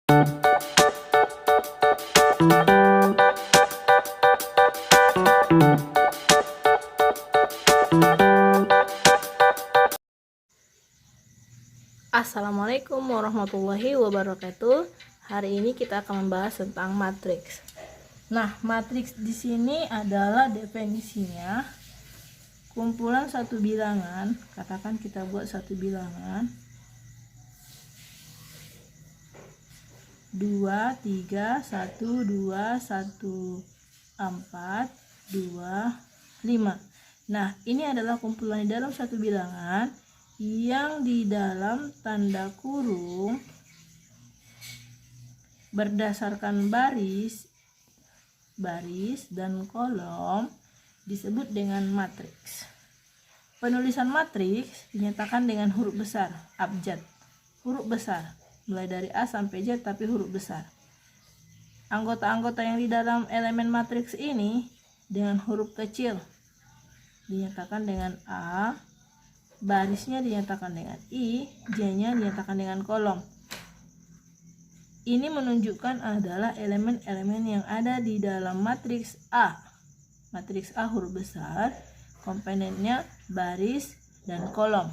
Assalamualaikum warahmatullahi wabarakatuh. Hari ini kita akan membahas tentang matriks. Nah, matriks di sini adalah definisinya kumpulan satu bilangan. Katakan kita buat satu bilangan 2, 3, 1, 2, 1, 4, 2, 5. Nah, ini adalah kumpulan di dalam satu bilangan yang di dalam tanda kurung berdasarkan baris dan kolom disebut dengan matriks. Penulisan matriks dinyatakan dengan huruf besar, abjad, huruf besar, mulai dari A sampai Z tapi huruf besar. Anggota-anggota yang di dalam elemen matriks ini dengan huruf kecil dinyatakan dengan A, barisnya dinyatakan dengan I, J-nya dinyatakan dengan kolom. Ini menunjukkan adalah elemen-elemen yang ada di dalam matriks A. Matriks A huruf besar, komponennya baris dan kolom.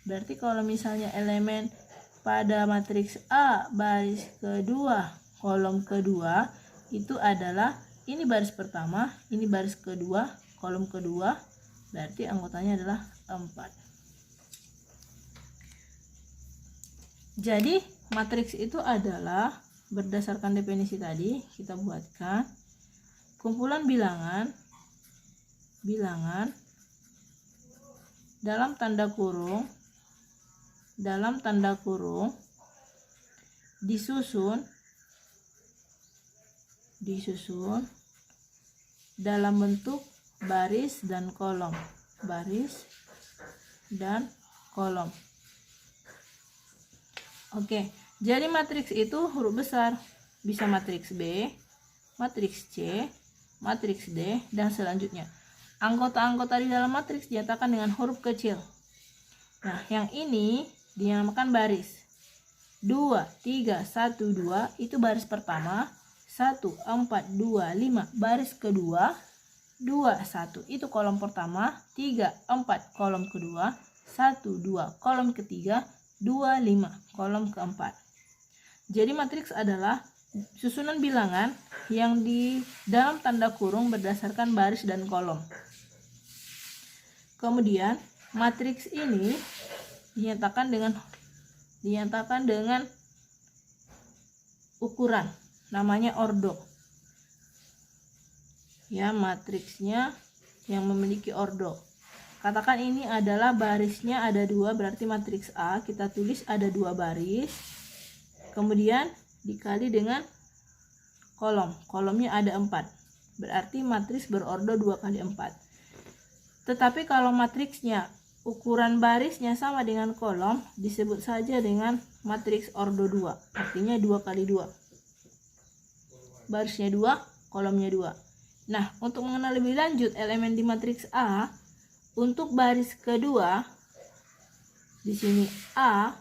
Berarti kalau misalnya elemen pada matriks A baris kedua, kolom kedua, itu adalah ini baris pertama, ini baris kedua, kolom kedua, berarti anggotanya adalah 4. Jadi matriks itu adalah berdasarkan definisi tadi kita buatkan kumpulan bilangan dalam tanda kurung disusun dalam bentuk baris dan kolom. Oke, jadi matriks itu huruf besar, bisa matriks B, matriks C, matriks D, dan selanjutnya. Anggota-anggota di dalam matriks dinyatakan dengan huruf kecil. Nah, yang ini dinamakan baris. 2, 3, 1, 2 itu baris pertama, 1, 4, 2, 5 baris kedua, 2, 1 itu kolom pertama, 3, 4 kolom kedua, 1, 2 kolom ketiga, 2, 5 kolom keempat. Jadi matriks adalah susunan bilangan yang di dalam tanda kurung berdasarkan baris dan kolom. Kemudian matriks ini dinyatakan dengan ukuran, namanya ordo. Ya, matriksnya yang memiliki ordo. Katakan ini adalah barisnya ada 2, berarti matriks A kita tulis ada 2 baris. Kemudian dikali dengan kolom. Kolomnya ada 4. Berarti matriks berordo 2 kali 4. Tetapi kalau matriksnya ukuran barisnya sama dengan kolom, disebut saja dengan matriks ordo 2. Artinya 2 kali 2. Barisnya 2, kolomnya 2. Nah, untuk mengenal lebih lanjut elemen di matriks A, untuk baris kedua di sini A,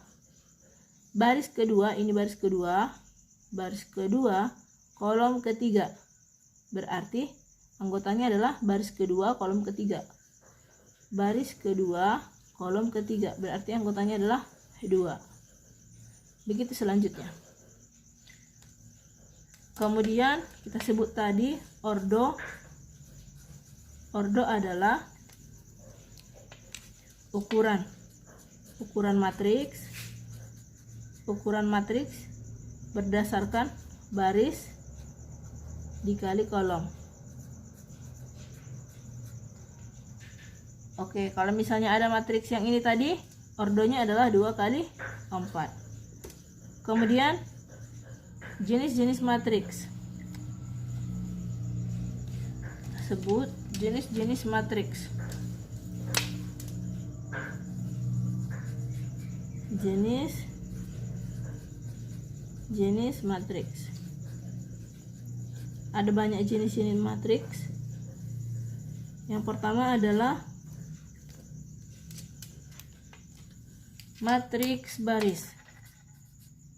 baris kedua ini baris kedua, kolom ketiga. Berarti anggotanya adalah baris kedua, kolom ketiga. Baris kedua, kolom ketiga. Berarti anggotanya adalah 2. Begitu selanjutnya. Kemudian kita sebut tadi ordo. Ordo adalah ukuran matriks berdasarkan baris dikali kolom. Oke, kalau misalnya ada matriks yang ini tadi, ordonya adalah 2 kali 4. Kemudian jenis-jenis matriks. Sebut jenis-jenis matriks. Jenis matriks. Ada banyak jenis-jenis matriks. Yang pertama adalah matriks baris.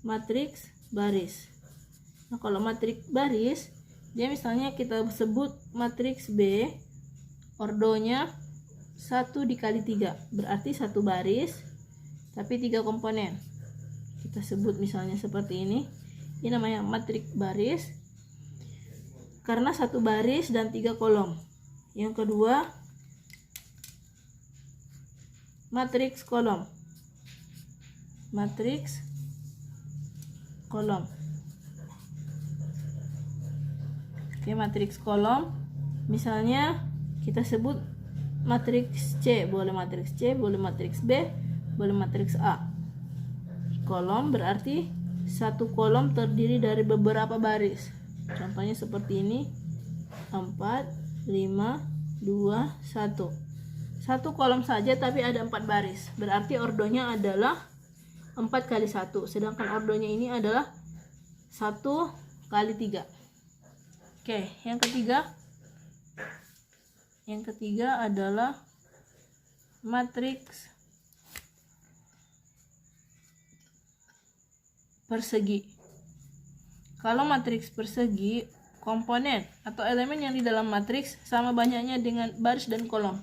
Matriks baris. Nah, kalau matriks baris, dia misalnya kita sebut matriks B, ordonya 1 dikali 3, berarti 1 baris, tapi 3 komponen. Kita sebut misalnya seperti ini. Ini namanya matriks baris, karena 1 baris dan 3 kolom. Yang kedua, matriks kolom. Matriks kolom. Oke, matriks kolom misalnya kita sebut matriks C, boleh matriks C, boleh matriks B, boleh matriks A. Kolom berarti satu kolom terdiri dari beberapa baris. Contohnya seperti ini, 4, 5, 2, 1. Satu kolom saja tapi ada 4 baris, berarti ordonya adalah 4 kali 1, sedangkan ordonya ini adalah 1 kali 3. Oke, yang ketiga adalah matriks persegi. Kalau matriks persegi, komponen atau elemen yang di dalam matriks sama banyaknya dengan baris dan kolom.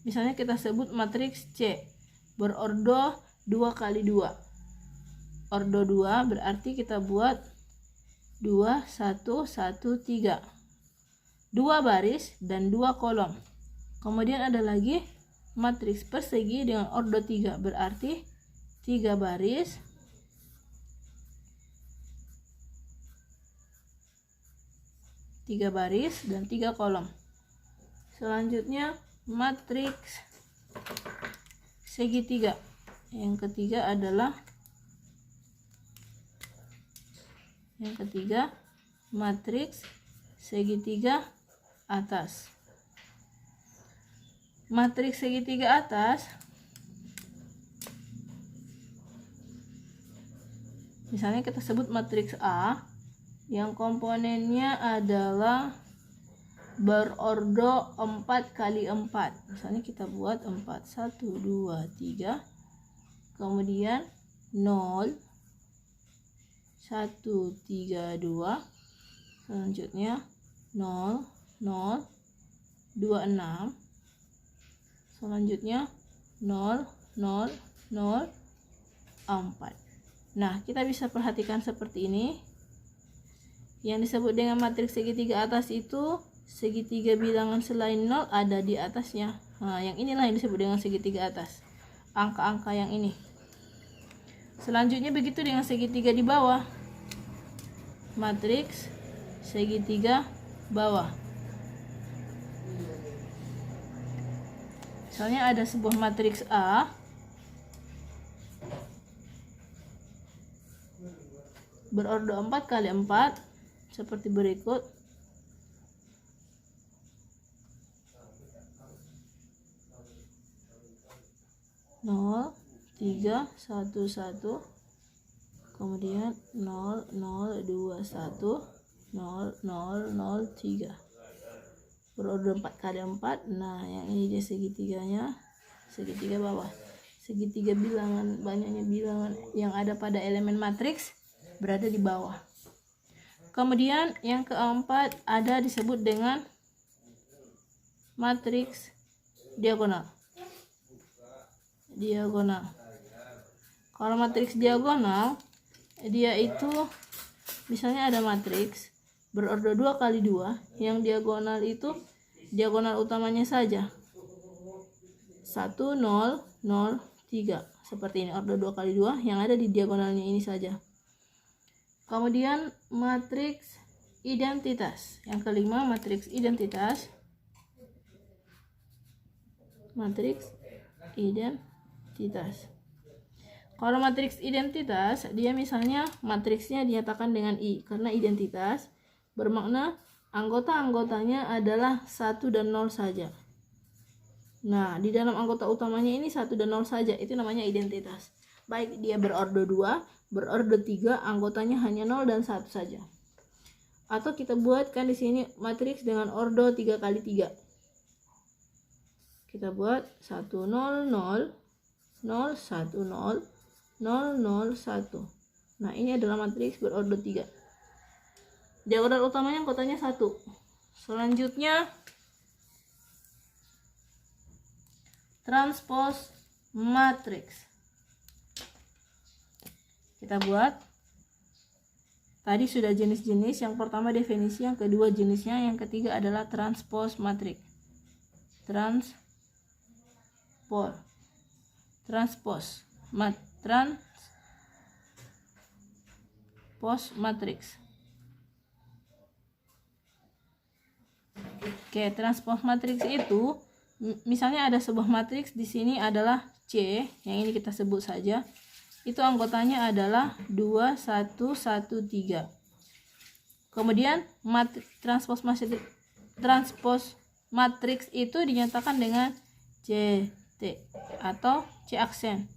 Misalnya kita sebut matriks C berordo 2 kali 2. Ordo 2 berarti kita buat 2, 1, 1, 3. 2 baris dan 2 kolom. Kemudian ada lagi matriks persegi dengan ordo 3, berarti 3 baris, 3 baris dan 3 kolom. Selanjutnya matriks segitiga. Yang ketiga adalah matriks segitiga atas. Matriks segitiga atas misalnya kita sebut matriks A yang komponennya adalah berordo 4 kali 4. Misalnya kita buat 4, 1, 2, 3, kemudian 0, 1, 3, 2, selanjutnya 0, 0, 2, 6, selanjutnya 0, 0, 0, 4. Nah, kita bisa perhatikan seperti ini. Yang disebut dengan matriks segitiga atas itu segitiga bilangan selain 0 ada di atasnya. Nah, yang inilah yang disebut dengan segitiga atas. Angka-angka yang ini. Selanjutnya begitu dengan segitiga di bawah. Matriks segitiga bawah. Misalnya ada sebuah matriks A berordo 4 kali 4 seperti berikut. Nol, 3, 1, 1, kemudian 0, 0, 2, 1, 0, 0, 0, 3. Berordo 4 kali 4. Nah, yang ini dia segitiganya, segitiga bawah. Segitiga bilangan, banyaknya bilangan yang ada pada elemen matriks berada di bawah. Kemudian yang keempat ada disebut dengan matriks diagonal. Kalau matriks diagonal, dia itu misalnya ada matriks berordo 2 kali 2, yang diagonal itu diagonal utamanya saja 1, 0, 0, 3. Seperti ini, ordo 2 kali 2 yang ada di diagonalnya ini saja. Kemudian matriks identitas. Yang kelima, matriks identitas. Matriks identitas. Kalau matriks identitas, dia misalnya matriksnya dinyatakan dengan I, karena identitas bermakna anggota-anggotanya adalah 1 dan 0 saja. Nah, di dalam anggota utamanya ini 1 dan 0 saja, itu namanya identitas. Baik dia berordo 2, berordo 3, anggotanya hanya 0 dan 1 saja. Atau kita buatkan di sini matriks dengan ordo 3 kali 3. Kita buat 1, 0, 0, 0, 1, 0, 0, 0, 1. Nah, ini adalah matriks berordo 3. Diagonal utamanya anggotanya 1. Selanjutnya transpose matriks. Kita buat. Tadi sudah jenis-jenis, yang pertama definisi, yang kedua jenisnya, yang ketiga adalah transpose matriks. Transpose matriks. Oke, transpose matriks itu misalnya ada sebuah matriks di sini adalah C, yang ini kita sebut saja. Itu anggotanya adalah 2 1 1 3. Kemudian transpose matriks itu dinyatakan dengan CT atau C aksen.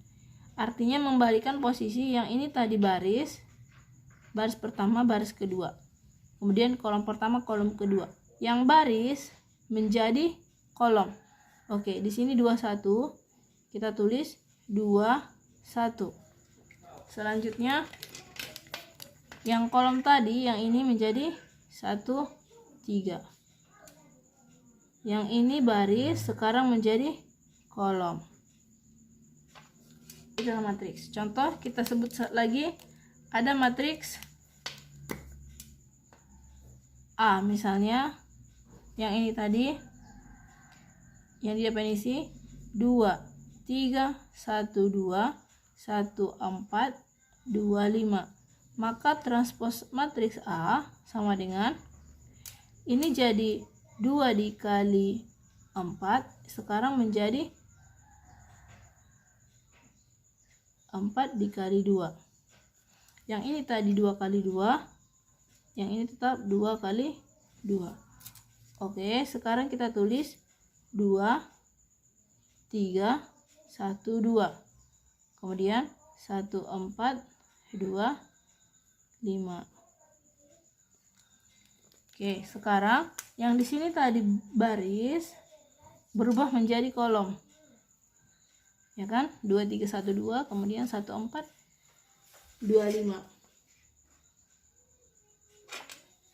Artinya membalikan posisi yang ini tadi baris pertama, baris kedua. Kemudian kolom pertama, kolom kedua. Yang baris menjadi kolom. Oke, di sini 21. Kita tulis 21. Selanjutnya yang kolom tadi, yang ini menjadi 1 3. Yang ini baris sekarang menjadi kolom. Itu adalah matriks. Contoh kita sebut lagi, ada matriks A misalnya, yang ini tadi yang didefinisi 2 3 1 2 1 4 2 5. Maka transpose matriks A sama dengan ini, jadi 2 dikali 4 sekarang menjadi 4 dikali 2. Yang ini tadi 2 kali 2, yang ini tetap 2 kali 2. Oke, sekarang kita tulis 2 3 1 2. Kemudian 1 4 2 5. Oke, sekarang yang di sini tadi baris berubah menjadi kolom. Ya kan? 2 3 1 2, kemudian 1 4 2 5.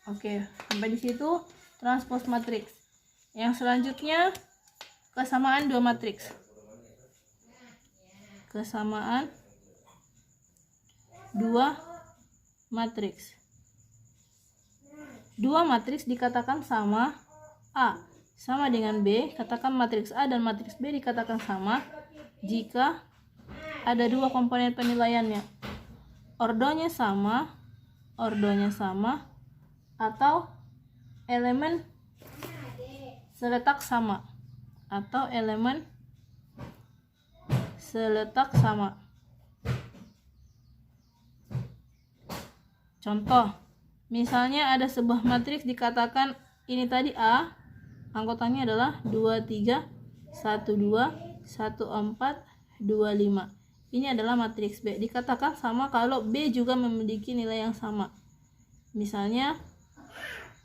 Oke, sampai di situ transpose matriks. Yang selanjutnya kesamaan dua matriks. Kesamaan dua matriks. Dua matriks dikatakan sama. A sama dengan B, katakan matriks A dan matriks B dikatakan sama jika ada dua komponen penilaiannya. Ordonya sama atau elemen seletak sama Contoh, misalnya ada sebuah matriks dikatakan ini tadi A, anggotanya adalah 2 3 1 2 1 4 2 5. Ini adalah matriks B. Dikatakan sama kalau B juga memiliki nilai yang sama. Misalnya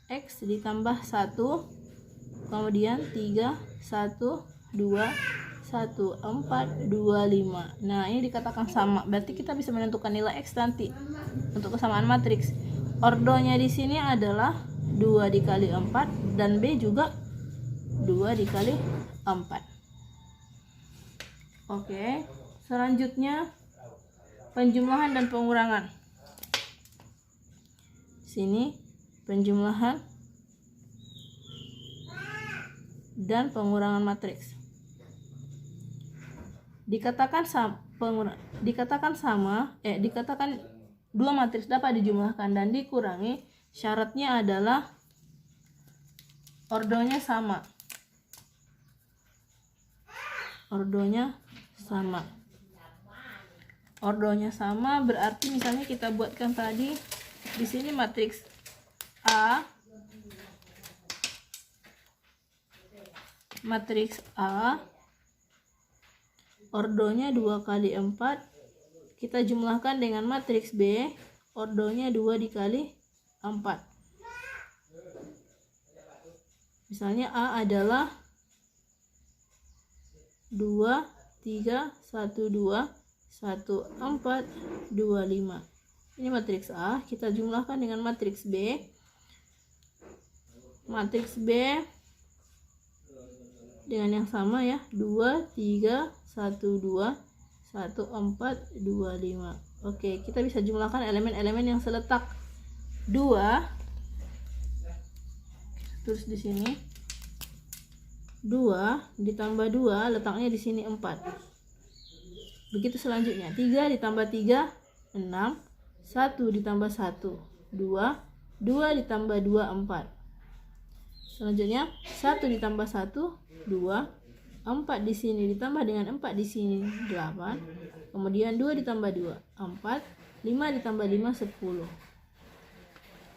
X ditambah 1, kemudian 3 1 2 1 4 2 5. Nah, ini dikatakan sama. Berarti kita bisa menentukan nilai X nanti untuk kesamaan matriks. Ordonya di sini adalah 2 dikali 4 dan B juga 2 dikali 4. Oke, selanjutnya penjumlahan dan pengurangan. Sini penjumlahan dan pengurangan matriks. Dikatakan dua matriks dapat dijumlahkan dan dikurangi, syaratnya adalah ordonya sama. Ordonya sama berarti misalnya kita buatkan tadi di sini matriks A ordonya 2 kali 4, kita jumlahkan dengan matriks B ordonya 2 dikali 4. Misalnya A adalah 2 3 1 2 1 4 2 5. Ini matriks A, kita jumlahkan dengan matriks B. Matriks B dengan yang sama ya, 2, 3, 1, 2, 1, 4, 2, 5. Oke, kita bisa jumlahkan elemen-elemen yang seletak 2. Terus di sini 2 ditambah 2, letaknya di sini 4. Begitu selanjutnya, 3 ditambah 3, 6. 1 ditambah 1, 2. 2 ditambah 2, 4. Selanjutnya 1 ditambah 1, 2. 4 di sini ditambah dengan 4 di sini 8. Kemudian 2 ditambah 2, 4. 5 ditambah 5, 10.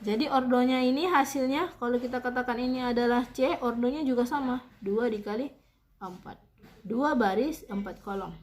Jadi ordonya ini hasilnya, kalau kita katakan ini adalah C, ordonya juga sama, 2 dikali 4. 2 baris, 4 kolom.